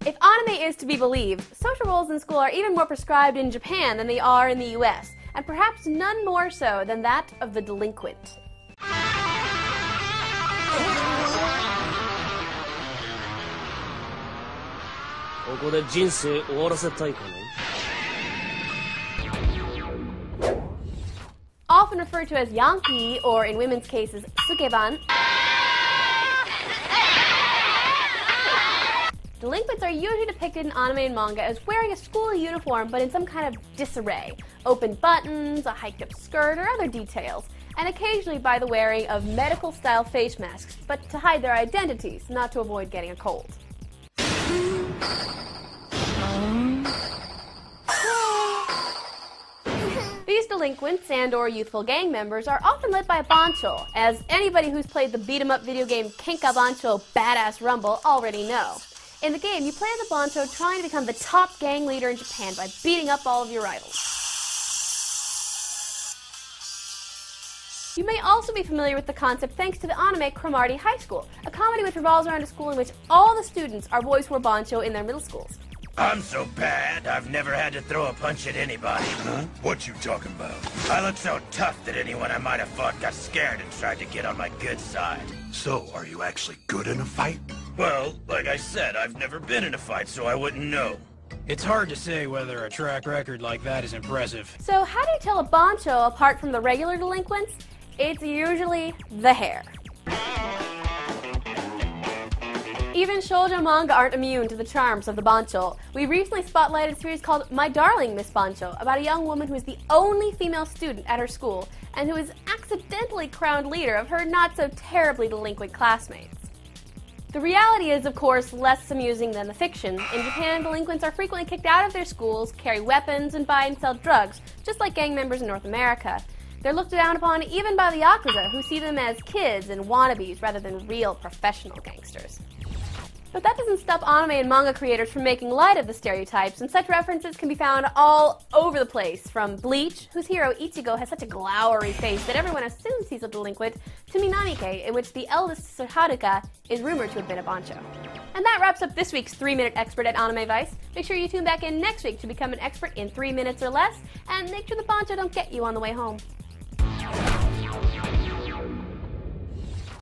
If anime is to be believed, social roles in school are even more prescribed in Japan than they are in the US, and perhaps none more so than that of the delinquent. Often referred to as Yankee, or in women's cases, Sukeban, delinquents are usually depicted in anime and manga as wearing a school uniform but in some kind of disarray. Open buttons, a hiked-up skirt, or other details, and occasionally by the wearing of medical-style face masks, but to hide their identities, not to avoid getting a cold. These delinquents and/or youthful gang members are often led by a Bancho, as anybody who's played the beat-em-up video game Kenka Bancho Badass Rumble already know. In the game, you play as a Bancho trying to become the top gang leader in Japan by beating up all of your rivals. You may also be familiar with the concept thanks to the anime Cromartie High School, a comedy which revolves around a school in which all the students are boys who are Bancho in their middle schools. I'm so bad, I've never had to throw a punch at anybody. Huh? What you talking about? I look so tough that anyone I might have fought got scared and tried to get on my good side. So, are you actually good in a fight? Well, like I said, I've never been in a fight, so I wouldn't know. It's hard to say whether a track record like that is impressive. So how do you tell a Bancho apart from the regular delinquents? It's usually the hair. Even shoujo manga aren't immune to the charms of the Bancho. We recently spotlighted a series called My Darling Miss Bancho, about a young woman who is the only female student at her school and who is accidentally crowned leader of her not-so-terribly delinquent classmates. The reality is, of course, less amusing than the fiction. In Japan, delinquents are frequently kicked out of their schools, carry weapons, and buy and sell drugs, just like gang members in North America. They're looked down upon even by the Yakuza, who see them as kids and wannabes rather than real professional gangsters. But that doesn't stop anime and manga creators from making light of the stereotypes, and such references can be found all over the place, from Bleach, whose hero Ichigo has such a glowery face that everyone assumes he's a delinquent, to Minamike, in which the eldest Haruka is rumored to have been a Bancho. And that wraps up this week's 3-Minute Expert at Anime Vice. Make sure you tune back in next week to become an expert in 3 minutes or less, and make sure the Bancho don't get you on the way home.